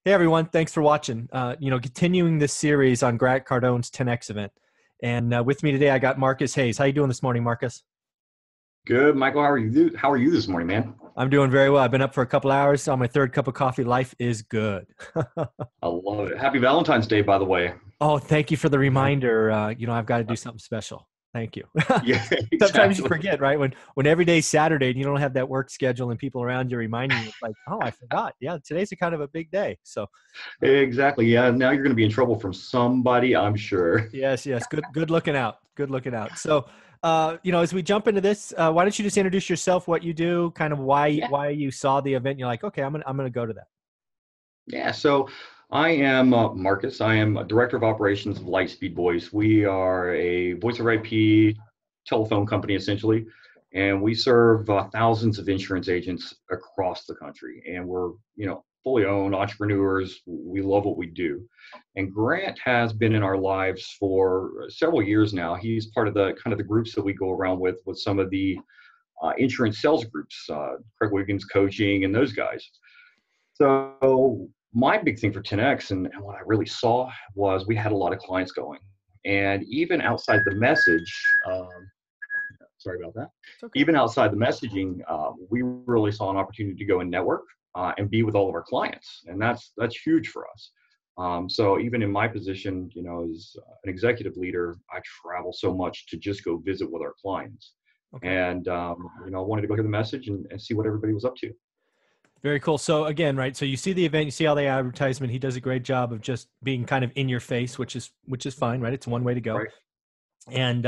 Hey everyone, thanks for watching. Continuing this series on Grant Cardone's 10X event. And with me today, I got Marcus Hayes. How you doing this morning, Marcus? Good, Michael. How are you? How are you this morning, man? I'm doing very well. I've been up for a couple hours on my third cup of coffee. Life is good. I love it. Happy Valentine's Day, by the way. Oh, thank you for the reminder. I've got to do something special. Thank you. Yeah, Sometimes you exactly. forget, right? When every day's Saturday and you don't have that work schedule and people around you reminding you, it's like, oh, I forgot. Yeah, today's a kind of a big day. So Exactly. Yeah. Now you're going to be in trouble from somebody, I'm sure. yes, yes. Good looking out. Good looking out. So, as we jump into this, why don't you just introduce yourself, what you do, kind of Yeah. why you saw the event. You're like, okay, I'm gonna go to that. Yeah. So I am Marcus. I am a Director of Operations of Lightspeed Voice. We are a voice over IP telephone company, essentially, and we serve thousands of insurance agents across the country. And we're, fully owned entrepreneurs. We love what we do. And Grant has been in our lives for several years now. He's part of the kind of the groups that we go around with some of the insurance sales groups, Craig Wiggins coaching and those guys. So my big thing for 10X and what I really saw was we had a lot of clients going. And even outside the message, sorry about that. It's okay. Even outside the messaging, we really saw an opportunity to go and network and be with all of our clients. And that's huge for us. So even in my position, as an executive leader, I travel so much to just go visit with our clients. Okay. And, I wanted to go hear the message and see what everybody was up to. Very cool. So again, right. So you see the event, you see all the advertisement. He does a great job of just being kind of in your face, which is fine, right? It's one way to go. Right. And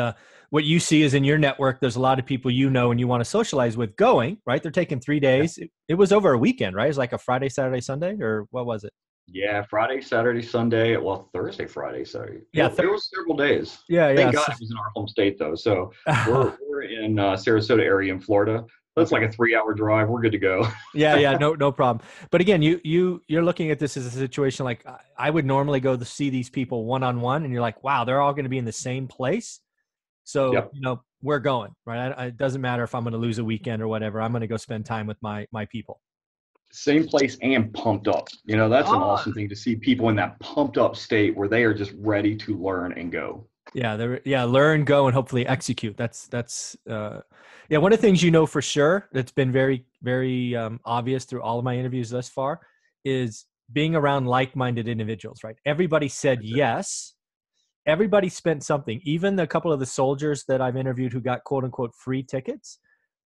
what you see is in your network, there's a lot of people and you want to socialize with going, right? They're taking 3 days. It was over a weekend, right? It's like a Friday, Saturday, Sunday, or what was it? Yeah, Friday, Saturday, Sunday. Well, Thursday, Friday. Sorry, Yeah, it was several days. yeah, Thank yeah. God it was in our home state, though. So we're in Sarasota area in Florida. That's Okay. like a 3-hour drive. We're good to go. Yeah, no problem. But again, you're looking at this as a situation like I would normally go to see these people one-on-one, and you're like, wow, they're all going to be in the same place. So Yep. we're going, right? It doesn't matter if I'm going to lose a weekend or whatever. I'm going to go spend time with my people. Same place and pumped up. That's an Oh, awesome thing to see people in that pumped up state where they are just ready to learn and go. yeah, learn, go, and hopefully execute. Yeah. One of the things for sure that's been very, very obvious through all of my interviews thus far is being around like-minded individuals. Right? Everybody said That's it. yes. Everybody spent something. Even a couple of the soldiers that I've interviewed who got quote unquote free tickets,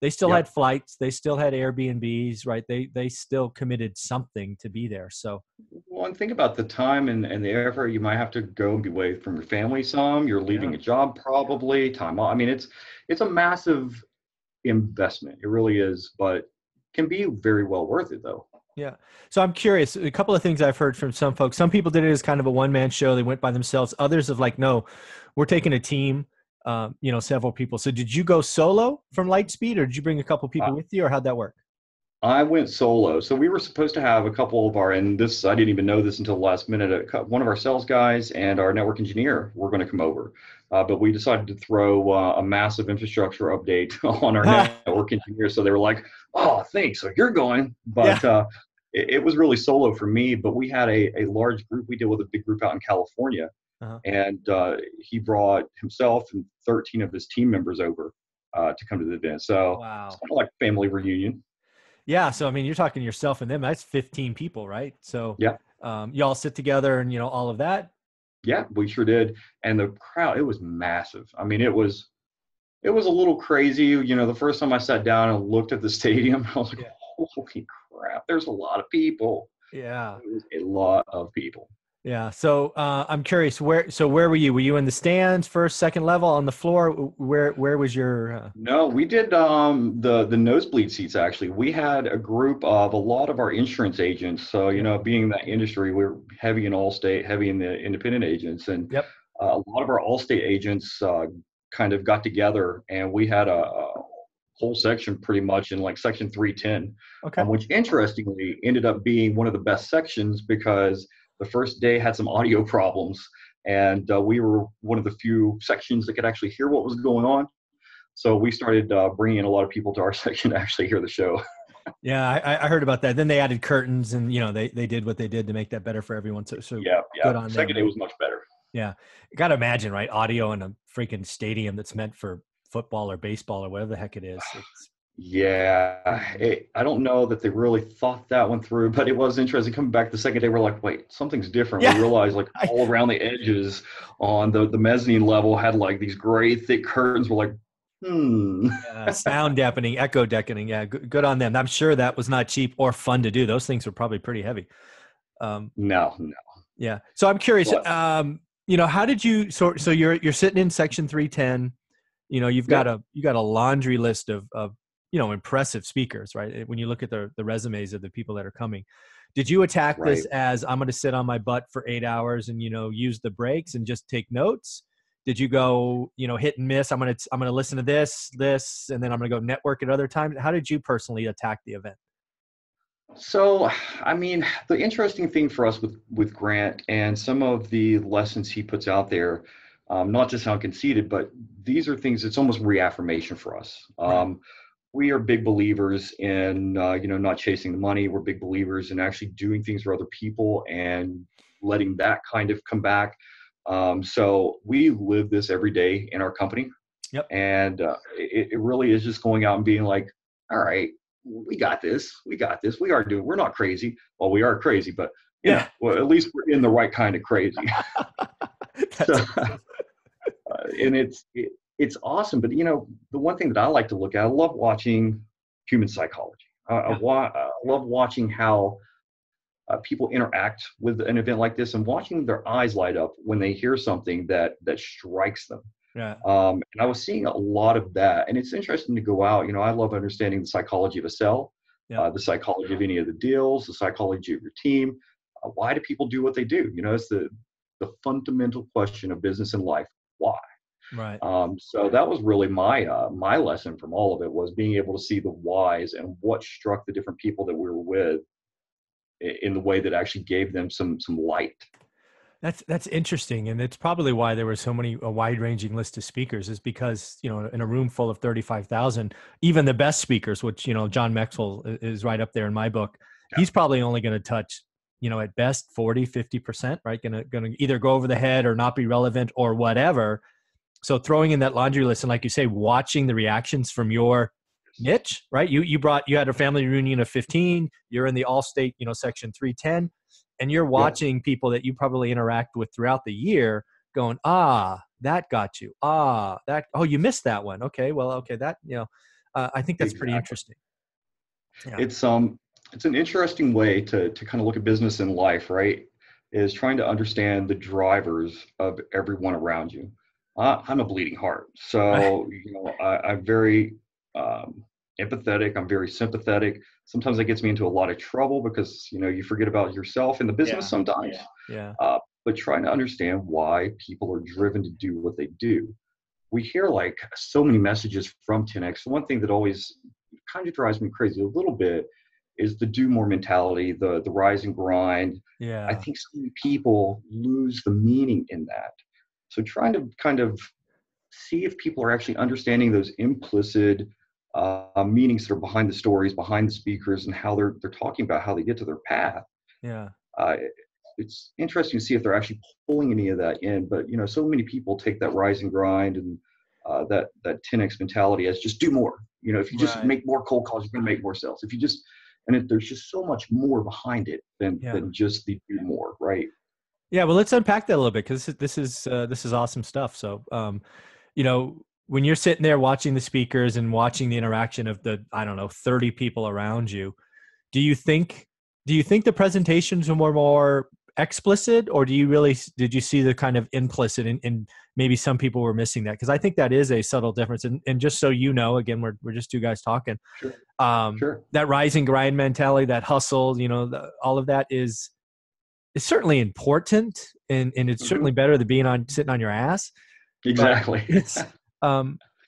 they still had Yep. flights. They still had Airbnbs, right? They still committed something to be there. So Well, and think about the time and the effort you might have to go and be away from your family some. You're yeah. leaving a job probably, time off. I mean, it's a massive investment. It really is, but can be very well worth it though. Yeah. So I'm curious, a couple of things I've heard from some folks. Some people did it as kind of a one-man show. They went by themselves. Others have like, no, we're taking a team, several people. So did you go solo from Lightspeed or did you bring a couple Uh, people with you or how'd that work? I went solo. So we were supposed to have a couple of and this, I didn't even know this until the last minute. One of our sales guys and our network engineer were going to come over. But we decided to throw a massive infrastructure update on our network engineer. So they were like, oh, thanks. So you're going. Yeah. But it was really solo for me. But we had a large group. We deal with a big group out in California. Uh-huh. And he brought himself and 13 of his team members over to come to the event. So it's Wow. kind of like a family reunion. Yeah. So, I mean, you're talking yourself and them, that's 15 people, right? So Yeah. you all sit together and, all of that. Yeah, we sure did. And the crowd, it was massive. I mean, it was a little crazy. The first time I sat down and looked at the stadium, I was like, Yeah. holy crap, there's a lot of people. Yeah. It was a lot of people. Yeah. So I'm curious, where were you? Were you in the stands, first, second level, on the floor? Where was your No, we did the nosebleed seats actually. We had a group of a lot of our insurance agents. So, yeah. being in that industry, we're heavy in Allstate, heavy in the independent agents. And Yep. a lot of our Allstate agents kind of got together and we had a whole section pretty much in like section 310, Okay. which interestingly ended up being one of the best sections because the first day had some audio problems and we were one of the few sections that could actually hear what was going on. So we started bringing in a lot of people to our section to actually hear the show. Yeah, I heard about that. Then they added curtains, and they did what they did to make that better for everyone. So Yeah, yeah. good on Second them. day was much better. Yeah, you got to imagine, right? Audio in a freaking stadium that's meant for football or baseball or whatever the heck it is. It's Yeah, pretty neat. I don't know that they really thought that one through, but it was interesting. Coming back the second day, we're like, wait, something's different. We Yeah, realized like I, all around the edges on the mezzanine level had like these gray thick curtains. We're like, hmm. yeah, sound deafening, echo deafening. Yeah, good on them. I'm sure that was not cheap or fun to do. Those things were probably pretty heavy. Um, No, no. yeah. So I'm curious. But How did you? So you're sitting in section 310. You've got yep, a laundry list of impressive speakers, right? When you look at the resumes of the people that are coming, did you attack this right. as I'm going to sit on my butt for 8 hours and use the breaks and just take notes? Did you go hit and miss? I'm gonna listen to this, and then I'm gonna go network at other times. How did you personally attack the event? So, I mean, the interesting thing for us with Grant and some of the lessons he puts out there, not to sound conceited, but these are things. It's almost reaffirmation for us. Right. We are big believers in not chasing the money. We're big believers in actually doing things for other people and letting that kind of come back. So we live this every day in our company, Yep. and it really is just going out and being like, all right, we got this. We got this. We're not crazy. Well, we are crazy, but Yeah. well, at least we're in the right kind of crazy. So, That's and it's awesome. But the one thing that I like to look at, I love watching human psychology. yeah. I love watching how people interact with an event like this and watching their eyes light up when they hear something that strikes them. Yeah. And I was seeing a lot of that, and it's interesting to go out. I love understanding the psychology of a sell, Yep. the psychology of any of the deals, the psychology of your team. Why do people do what they do? It's the fundamental question of business and life. Why? Right. So that was really my lesson from all of it, was being able to see the whys and what struck the different people that we were with in the way that actually gave them some light. That's interesting, and it's probably why there were a wide-ranging list of speakers, is because in a room full of 35,000, even the best speakers, which John Maxwell is right up there in my book, Yeah. he's probably only going to touch at best 40-50%, right? Gonna either go over the head or not be relevant or whatever. So throwing in that laundry list and, like you say, watching the reactions from your niche, right? You had a family reunion of 15. You're in the All-State, section 310, and you're Yep. watching people that you probably interact with throughout the year, going, that got you. You missed that one. Okay, well, okay, that I think that's pretty Exactly. interesting. Yeah, It's an interesting way to kind of look at business and life, right? Is trying to understand the drivers of everyone around you. I'm a bleeding heart, right. so I'm very empathetic. I'm very sympathetic. Sometimes that gets me into a lot of trouble because you forget about yourself in the business Yeah, sometimes. yeah, But trying to understand why people are driven to do what they do. We hear like so many messages from 10x. One thing that always kind of drives me crazy a little bit is the do more mentality, the rise and grind. I yeah, think so many people lose the meaning in that. So trying to kind of see if people are actually understanding those implicit meanings that are behind the stories, behind the speakers, and how they're talking about how they get to their path. yeah, Uh, it's interesting to see if they're actually pulling any of that in. But so many people take that rise and grind and that 10x mentality as just do more. If you just right, make more cold calls, you're going to make more sales. If you just there's just so much more behind it yeah. than just the do more, right? Yeah, well, let's unpack that a little bit, because this is awesome stuff. So, when you're sitting there watching the speakers and watching the interaction of the, I don't know, 30 people around you, do you think the presentations were more explicit, or did you see the kind of implicit, and maybe some people were missing that? Because I think that is a subtle difference. And just so you know, again, we're just two guys talking. Sure, sure. That rise and grind mentality, that hustle, all of that is certainly important, and it's Hmm. certainly better than sitting on your ass. But Exactly. it's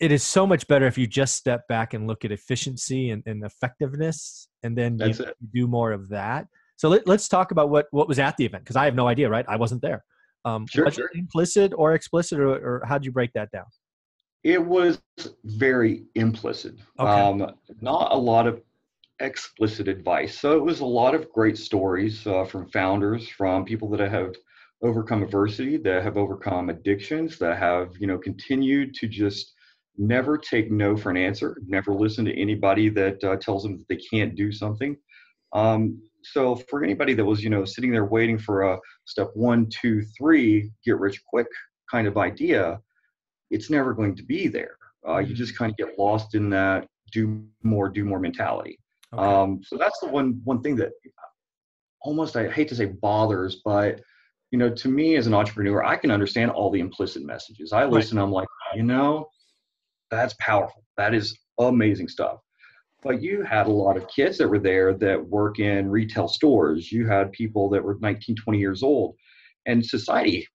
it is so much better if you just step back and look at efficiency and effectiveness, and then you That's it. do more of that. So let's talk about what was at the event, because I have no idea, right? I wasn't there. Sure, Was it sure. implicit or explicit, or how'd you break that down? It was very implicit. Okay. Not a lot of explicit advice. So it was a lot of great stories from founders, from people that have overcome adversity, that have overcome addictions, that have, continued to just never take no for an answer, never listen to anybody that tells them that they can't do something. So for anybody that was, sitting there waiting for a step 1, 2, 3, get rich quick kind of idea, it's never going to be there. You just kind of get lost in that do more mentality. Okay. So that's the one thing that almost, I hate to say bothers, but to me as an entrepreneur, I can understand all the implicit messages. I Right. listen, I'm like, that's powerful. That is amazing stuff. But you had a lot of kids that were there that work in retail stores. You had people that were 19, 20 years old. And society,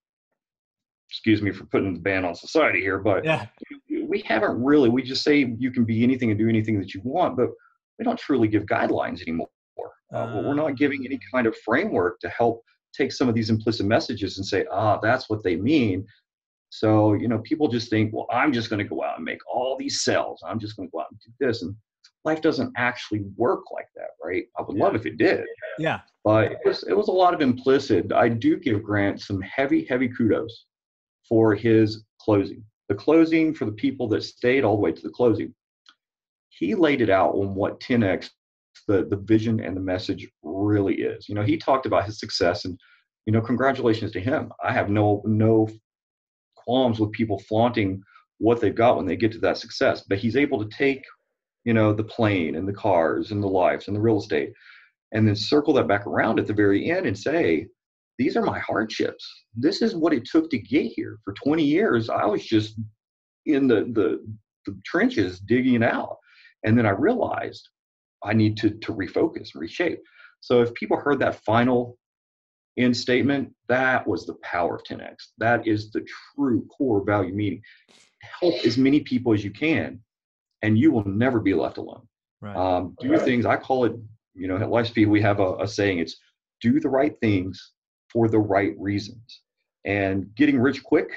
excuse me for putting the ban on society here, but Yeah. we haven't really, we just say you can be anything and do anything that you want, but we don't truly give guidelines anymore. We're not giving any kind of framework to help take some of these implicit messages and say, that's what they mean. So, people just think, well, I'm just going to go out and make all these sales. I'm just going to go out and do this. And life doesn't actually work like that, right? I would love if it did, Yeah. but it was a lot of implicit. I do give Grant some heavy, heavy kudos for his closing. The closing for the people that stayed all the way to the closing. He laid it out on what 10x, the vision and the message really is. He talked about his success, and congratulations to him. I have no qualms with people flaunting what they've got when they get to that success. But he's able to take, the plane and the cars and the lives and the real estate, and then circle that back around at the very end and say, these are my hardships. This is what it took to get here. For 20 years, I was just in the trenches digging it out. And then I realized I need to refocus and reshape. So if people heard that final end statement, that was the power of 10x. That is the true core value meeting. Help as many people as you can, and you will never be left alone. Right. Do things, I call it, at Lightspeed, we have a saying, it's do the right things for the right reasons. And getting rich quick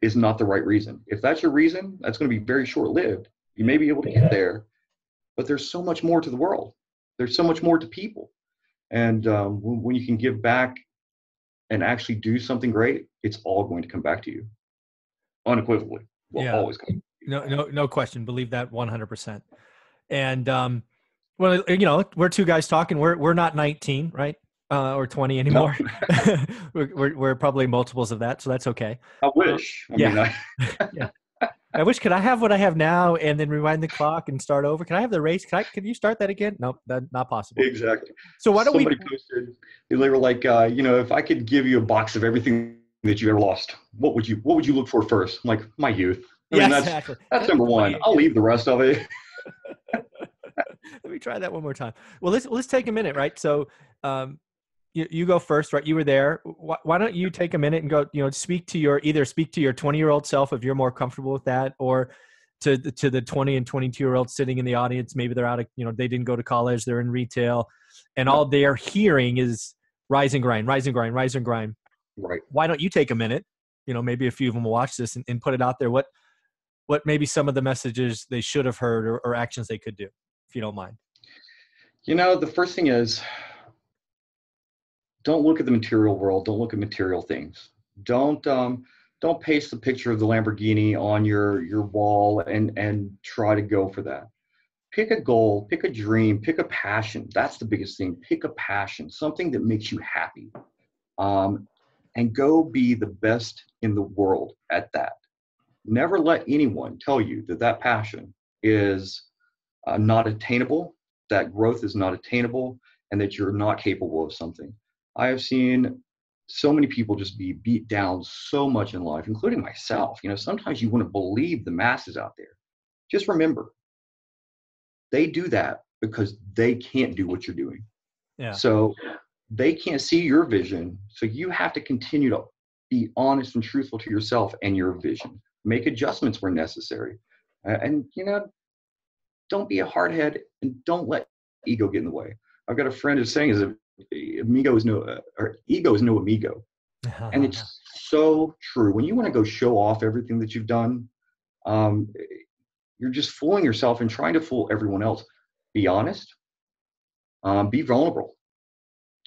is not the right reason. If that's your reason, that's going to be very short-lived. You may be able to get there, but there's so much more to the world. There's so much more to people. And when you can give back and actually do something great, it's all going to come back to you. Unequivocally. Will always come. No question. Believe that 100%. And well, we're two guys talking. We're not 19, right? Or 20 anymore. No. we're probably multiples of that, so that's okay. I wish. Yeah. I wish. Could I have what I have now and then rewind the clock and start over? Can I have the race? Can you start that again? Nope, that's not possible. Exactly. So why don't Somebody posted, they were like, if I could give you a box of everything that you ever lost, what would you look for first? I'm like, my youth. I mean, exactly. That's number one. I'll leave the rest of it. Let me try that one more time. Well, let's take a minute, right? So, you go first, right? You were there. Why don't you take a minute and go, speak to your 20-year-old self if you're more comfortable with that, or to the 20 and 22-year-olds sitting in the audience. Maybe they're out of, they didn't go to college, they're in retail, and all they're hearing is rise and grind, rise and grind, rise and grind. Right. Why don't you take a minute? Maybe a few of them will watch this and put it out there. What maybe some of the messages they should have heard or actions they could do, if you don't mind. The first thing is, don't look at the material world. Don't look at material things. Don't paste the picture of the Lamborghini on your wall and try to go for that. Pick a goal, pick a dream, pick a passion. That's the biggest thing. Pick a passion, something that makes you happy, and go be the best in the world at that. Never let anyone tell you that passion is not attainable, that growth is not attainable, and that you're not capable of something. I have seen so many people just be beat down so much in life, including myself. Sometimes you wouldn't believe the masses out there. Just remember, they do that because they can't do what you're doing. Yeah. So they can't see your vision. So you have to continue to be honest and truthful to yourself and your vision. Make adjustments where necessary. And, don't be a hardhead and don't let ego get in the way. I've got a friend who's saying ego is no amigo. And it's so true. When you want to go show off everything that you've done, you're just fooling yourself and trying to fool everyone else. Be honest, Be vulnerable.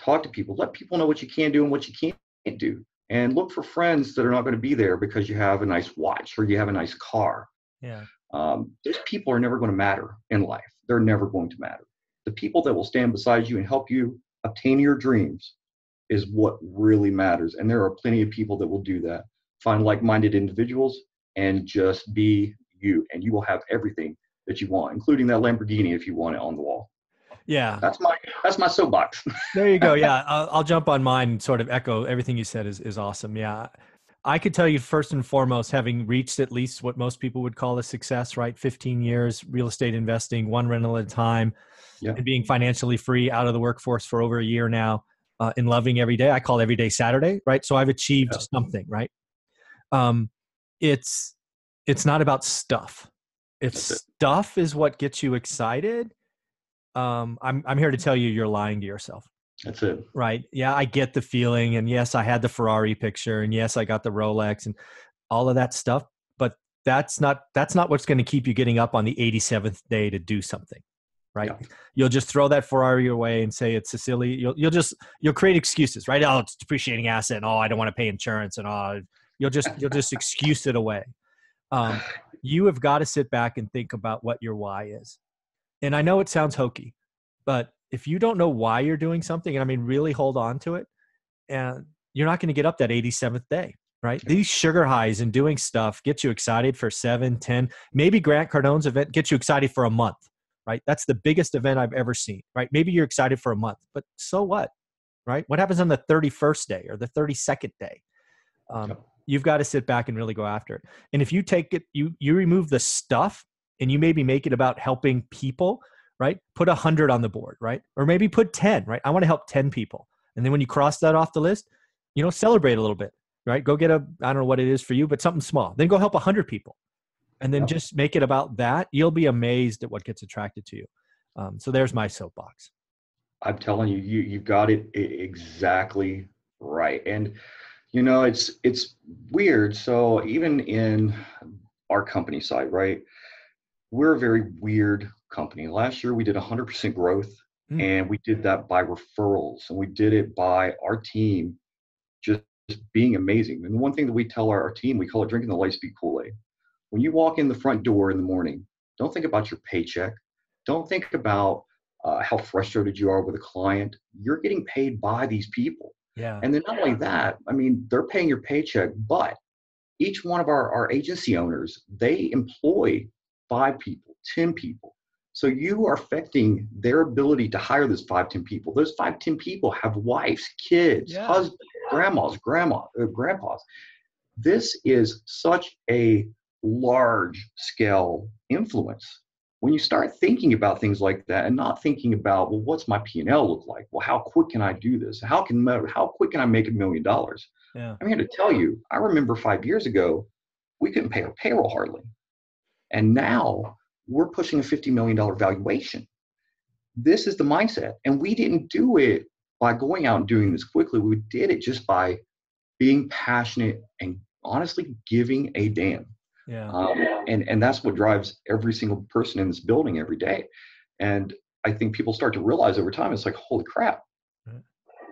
Talk to people. Let people know what you can do and what you can't do. And look for friends that are not going to be there because you have a nice watch or you have a nice car. Yeah. Those people are never going to matter in life. They're never going to matter. The people that will stand beside you and help you obtain your dreams is what really matters. And there are plenty of people that will do that. Find like-minded individuals and just be you, and you will have everything that you want, including that Lamborghini if you want it on the wall. Yeah. That's my soapbox. There you go. Yeah. I'll jump on mine and sort of echo everything you said is awesome. Yeah. I could tell you first and foremost, having reached at least what most people would call a success, right? 15 years, real estate investing, one rental at a time, Yeah. and being financially free out of the workforce for over a year now, and loving every day. I call every day Saturday, right? So I've achieved something, right? It's not about stuff. If stuff is what gets you excited, I'm here to tell you, you're lying to yourself. That's it. Right. Yeah, I get the feeling. And yes, I had the Ferrari picture. And yes, I got the Rolex and all of that stuff. But that's not what's going to keep you getting up on the 87th day to do something. Right. Yeah. You'll just throw that Ferrari away and say it's a silly, you'll create excuses, right? Oh, it's a depreciating asset. And I don't want to pay insurance. And you'll just excuse it away. You have got to sit back and think about what your why is. And I know it sounds hokey, but if you don't know why you're doing something, and I mean, really hold on to it, and you're not going to get up that 87th day, right? These sugar highs and doing stuff get you excited for 7, 10, maybe Grant Cardone's event gets you excited for a month, right? That's the biggest event I've ever seen, right? Maybe you're excited for a month, but so what, right? What happens on the 31st day or the 32nd day? You've got to sit back and really go after it. And if you take it, you remove the stuff and you maybe make it about helping people, right? Put 100 on the board, right? Or maybe put 10, right? I want to help 10 people. And then when you cross that off the list, celebrate a little bit, right? Go get I don't know what it is for you, but something small. Then go help 100 people. And then just make it about that. You'll be amazed at what gets attracted to you. So there's my soapbox. I'm telling you, you've got it exactly right. And, it's weird. So even in our company side, right? We're a very weird company. Last year we did 100% growth, and we did that by referrals, and we did it by our team just being amazing. And the one thing that we tell our team, we call it drinking the Lightspeed Kool-Aid. When you walk in the front door in the morning, don't think about your paycheck. Don't think about how frustrated you are with a client. You're getting paid by these people. Yeah. And then not only that, I mean, they're paying your paycheck, but each one of our agency owners, they employ 5 people, 10 people. So you are affecting their ability to hire those 5, 10 people. Those 5, 10 people have wives, kids, husbands, grandmas, grandpas. This is such a large scale influence. When you start thinking about things like that and not thinking about, well, what's my P&L look like? Well, how quick can I do this? How quick can I make $1 million? Yeah. I'm here to tell you, I remember 5 years ago, we couldn't pay our payroll hardly. And now we're pushing a $50 million valuation. This is the mindset. And we didn't do it by going out and doing this quickly. We did it just by being passionate and honestly giving a damn. Yeah. And that's what drives every single person in this building every day. And I think people start to realize over time, it's like, holy crap,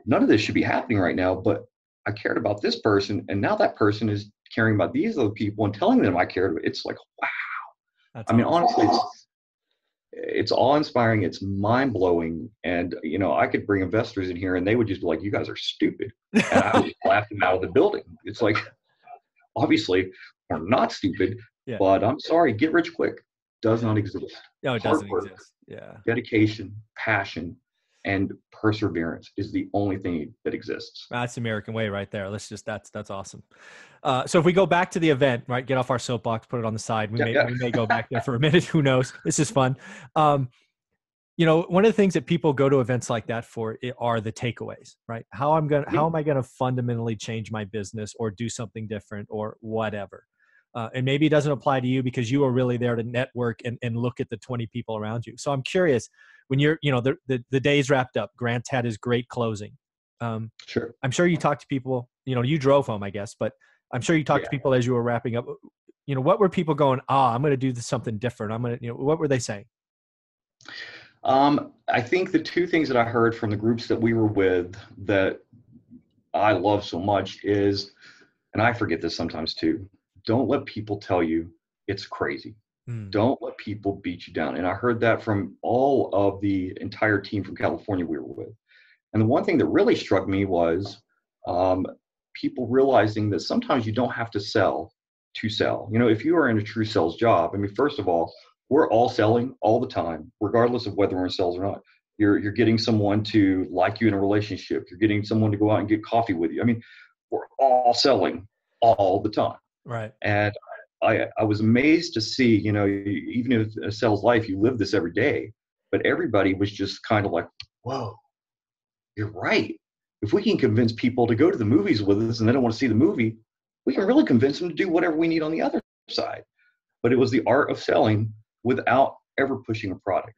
none of this should be happening right now, but I cared about this person. And now that person is caring about these other people and telling them I cared about it. It's like, wow. That's awesome. Honestly, it's awe-inspiring. It's mind-blowing. And, I could bring investors in here and they would just be like, you guys are stupid. And I would laugh them out of the building. It's like, obviously, we're not stupid, but I'm sorry, get rich quick does not exist. No, it doesn't exist. Yeah. Dedication, passion, and perseverance is the only thing that exists. That's the American way right there. That's awesome. So if we go back to the event, right, get off our soapbox, put it on the side. We may go back there for a minute. Who knows? This is fun. One of the things that people go to events like that for are the takeaways, right? How am I going to fundamentally change my business or do something different or whatever? And maybe it doesn't apply to you because you are really there to network and look at the 20 people around you. So I'm curious, when you're, the day's wrapped up, Grant had his great closing. Sure. I'm sure you talked to people, you drove home, I guess, but I'm sure you talked to people as you were wrapping up. What were people going, I'm going to do something different. I'm going to, what were they saying? I think the two things that I heard from the groups that we were with that I love so much is, and I forget this sometimes too, don't let people tell you it's crazy. Mm, Don't let people beat you down. And I heard that from all of the entire team from California we were with. And the one thing that really struck me was um, people realizing that sometimes you don't have to sell to sell. You know, if you are in a true sales job, I mean, first of all, we're all selling all the time, regardless of whether we're in sales or not. You're getting someone to like you in a relationship. You're getting someone to go out and get coffee with you. I mean, we're all selling all the time. right. And I was amazed to see, you know, even in a sales life, you live this every day, but everybody was just kind of like, whoa, you're right. If we can convince people to go to the movies with us and they don't want to see the movie, we can really convince them to do whatever we need on the other side. But it was the art of selling without ever pushing a product.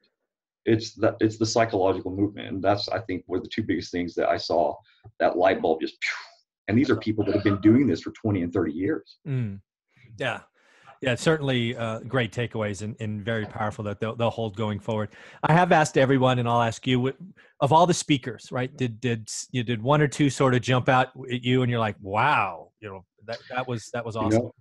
It's the psychological movement. And that's, I think, were the two biggest things that I saw that light bulb just, and these are people that have been doing this for 20 and 30 years. Mm, yeah. Yeah, certainly great takeaways and very powerful that they'll hold going forward. I have asked everyone, and I'll ask you, of all the speakers, right? Did one or two sort of jump out at you, and you're like, wow, you know, that was You awesome. know,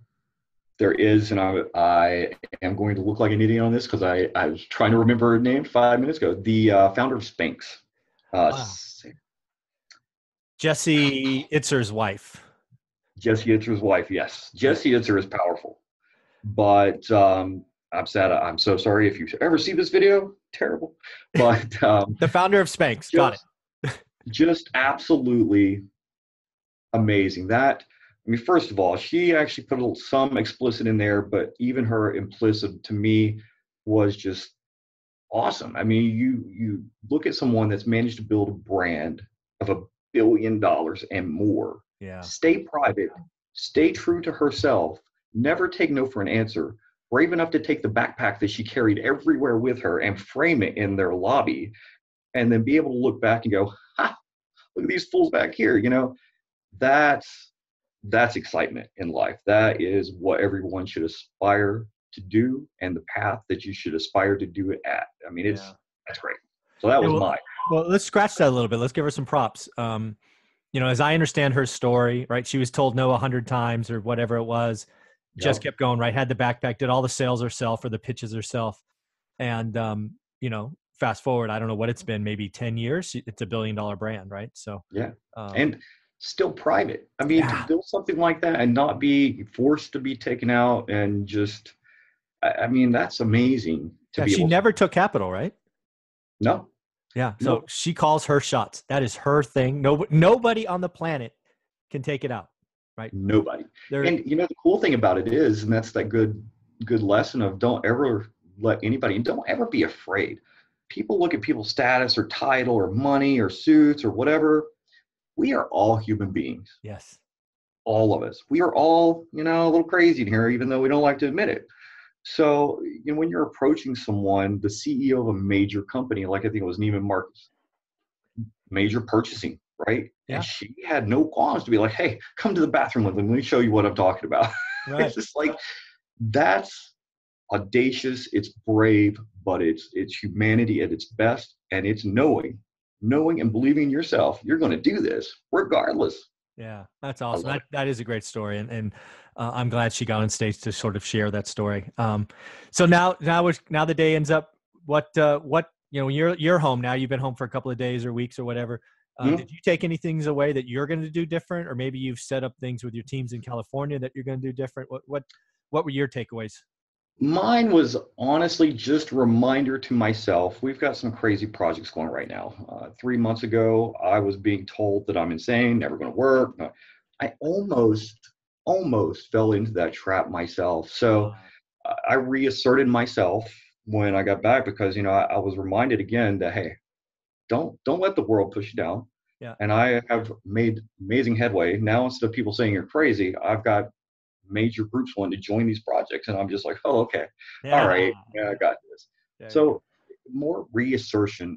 there is, and I am going to look like an idiot on this because I was trying to remember her name 5 minutes ago. The founder of Spanx, Wow, Jesse Itzer's wife. Jesse Itzer's wife. Yes, Yeah, Jesse Itzer is powerful, but I'm sad. I'm so sorry if you ever see this video. Terrible, but the founder of Spanx. Got just just absolutely amazing. That, I mean, first of all, she actually put some explicit in there, but even her implicit to me was just awesome. I mean, you look at someone that's managed to build a brand of $1 billion and more, it. Yeah, stay private, stay true to herself, never take no for an answer, brave enough to take the backpack that she carried everywhere with her and frame it in their lobby, and then be able to look back and go, ha, look at these fools back here. You know, that's that's excitement in life. That is what everyone should aspire to do, and the path that you should aspire to do it at. I mean, yeah. that's great. So that Yeah, was well, mine. well, let's scratch that a little bit. Let's give her some props. You know, as I understand her story, right? She was told no 100 times or whatever it was, just Yep. kept going, right? Had the backpack, did all the sales herself or the pitches herself. And, you know, fast forward, I don't know what it's been, maybe 10 years. It's $1 billion brand, right? So, Yeah. um, And still private. I mean, to yeah. build something like that and not be forced to be taken out and just, I mean, that's amazing to Yeah. be She able to. never took capital, right? No, Yeah. So no, she calls her shots. That is her thing. Nobody on the planet can take it out, right? nobody. There, And you know, the cool thing about it is, and that's that good lesson of don't ever let anybody, and don't ever be afraid. People look at people's status or title or money or suits or whatever. We are all human beings, yes. all of us. We are all, you know, a little crazy in here, even though we don't like to admit it. So, you know, when you're approaching someone, the CEO of a major company, like I think it was Neiman Marcus, major purchasing, right? And Yeah. she had no qualms to be like, hey, come to the bathroom with me. Let me show you what I'm talking about. Right. It's just like, that's audacious, it's brave, but it's humanity at its best, and it's knowing and believing in yourself. You're going to do this regardless. Yeah, that's I awesome. love it. That is a great story, and I'm glad she got on stage to sort of share that story. So now the day ends up. What you know, you're home now. You've been home for a couple of days or weeks or whatever. Hmm? Did you take any things away that you're going to do different, or maybe you've set up things with your teams in California that you're going to do different? What were your takeaways? Mine was honestly just a reminder to myself. We've got some crazy projects going right now. 3 months ago, I was being told that I'm insane, never going to work. I almost fell into that trap myself. So Wow. I reasserted myself when I got back because, you know, I was reminded again that, hey, don't let the world push you down. Yeah. And I have made amazing headway. Now, instead of people saying you're crazy, I've got major groups wanting to join these projects. And I'm just like, oh, okay. All Yeah. right. Yeah, I got this. There you go. So more reassertion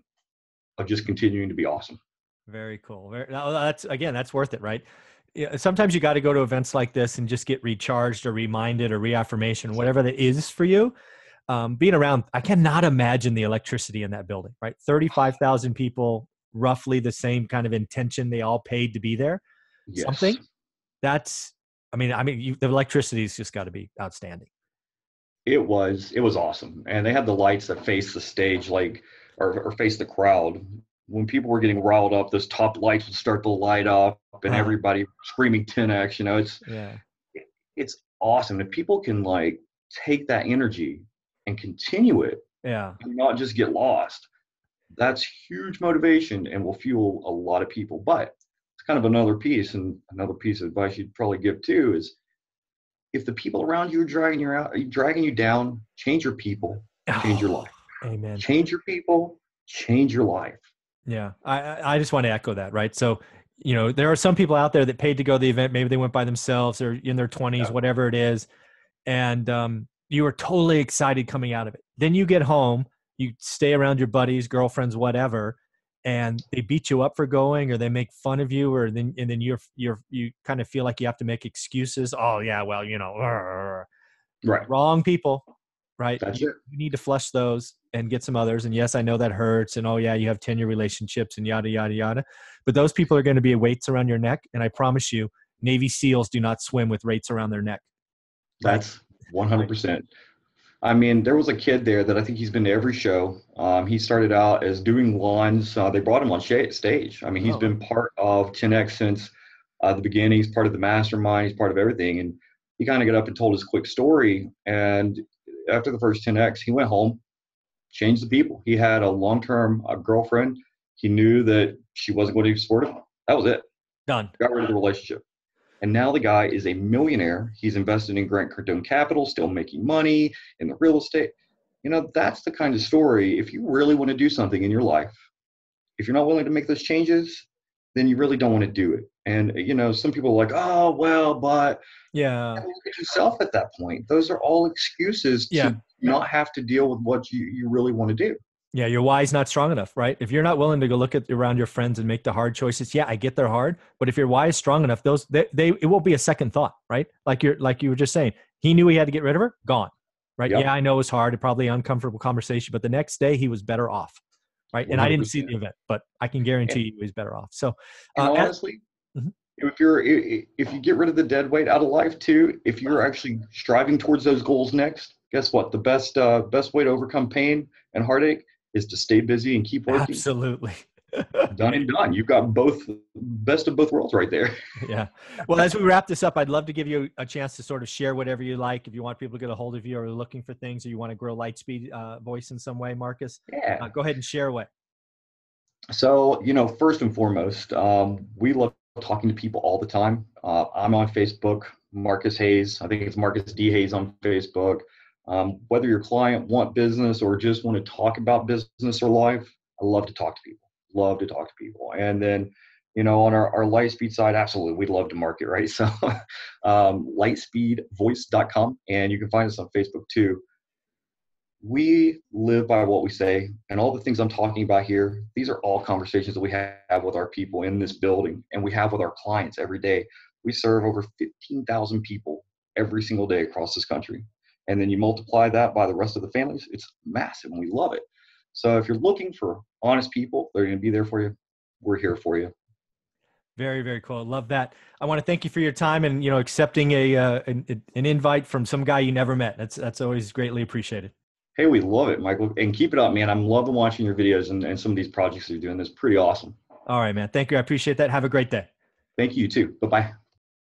of just continuing to be awesome. Very cool. That's worth it, right? Yeah, sometimes you got to go to events like this and just get recharged or reminded or reaffirmation, whatever that is for you. being around, I cannot imagine the electricity in that building, right? 35,000 people, roughly the same kind of intention. They all paid to be there. Yes. Something that's, the electricity's just got to be outstanding. It was awesome. And they had the lights that face the stage, like, or face the crowd. When people were getting riled up, those top lights would start to light up and everybody screaming 10x, Yeah. it's awesome. If people can like take that energy and continue it Yeah. and not just get lost, that's huge motivation and will fuel a lot of people. But it's kind of another piece, and another piece of advice you'd probably give too is, if the people around you are dragging you down, change your people, change your Oh, life. amen. Change your people, change your life. Yeah. I just want to echo that, right? So, there are some people out there that paid to go to the event. Maybe they went by themselves or in their 20s, Yeah. whatever it is. And you were totally excited coming out of it. Then you get home, you stay around your buddies, girlfriends, whatever, and they beat you up for going, or they make fun of you, and then you kind of feel like you have to make excuses. Oh yeah, well, Right. wrong people, right? That's You it. need to flush those and get some others. And yes, I know that hurts. And oh yeah, you have 10-year relationships and yada yada yada. But those people are going to be weights around your neck. And I promise you, Navy SEALs do not swim with weights around their neck. Right. That's Right. 100%. I mean, there was a kid there that I think he's been to every show. He started out as doing lawns. They brought him on stage. I mean, he's Oh, been part of 10X since the beginning. He's part of the mastermind. He's part of everything. And he kind of got up and told his quick story. And after the first 10X, he went home, changed the people. He had a long-term girlfriend. He knew that she wasn't going to support him. That was it. done. Got rid of the relationship. And now the guy is a millionaire. He's invested in Grant Cardone Capital, still making money in the real estate. That's the kind of story. If you really want to do something in your life, if you're not willing to make those changes, then you really don't want to do it. And, some people are like, oh, well, but Yeah. look at yourself at that point. Those are all excuses Yeah. to not have to deal with what you really want to do. Yeah. Your why's not strong enough, right? If you're not willing to go look at around your friends and make the hard choices, yeah, I get they're hard, but if your why is strong enough, it won't be a second thought, right? Like you were just saying, he knew he had to get rid of her, gone, right? Yep, Yeah, I know it was hard, probably an uncomfortable conversation, but the next day he was better off, right? And I didn't see 100%. the event, but I can guarantee you he's better off. So, And honestly, mhm. if you get rid of the dead weight out of life too, if you're actually striving towards those goals next, guess what? The best way to overcome pain and heartache is to stay busy and keep working. Absolutely. Done and done. You've got both, best of both worlds right there. Yeah. Well, as we wrap this up, I'd love to give you a chance to sort of share whatever you like. If you want people to get a hold of you or looking for things, or you want to grow Lightspeed voice in some way, Marcus, Yeah. go ahead and share away. So, first and foremost, we love talking to people all the time. I'm on Facebook, Marcus Hayes. I think it's Marcus D. Hayes on Facebook. Whether your client want business or just want to talk about business or life, I love to talk to people. Love to talk to people. And then, on our Lightspeed side, absolutely, we'd love to market, right? So, lightspeedvoice.com, and you can find us on Facebook too. We live by what we say, and all the things I'm talking about here, these are all conversations that we have with our people in this building, and we have with our clients every day. We serve over 15,000 people every single day across this country. And then you multiply that by the rest of the families, it's massive, and we love it. So if you're looking for honest people, they're going to be there for you. We're here for you. Very, very cool. Love that. I want to thank you for your time and, accepting an invite from some guy you never met. That's always greatly appreciated. Hey, we love it, Michael. And keep it up, man. I'm loving watching your videos and some of these projects you're doing. That's pretty awesome. All right, man. Thank you. I appreciate that. Have a great day. Thank you, too. Bye-bye.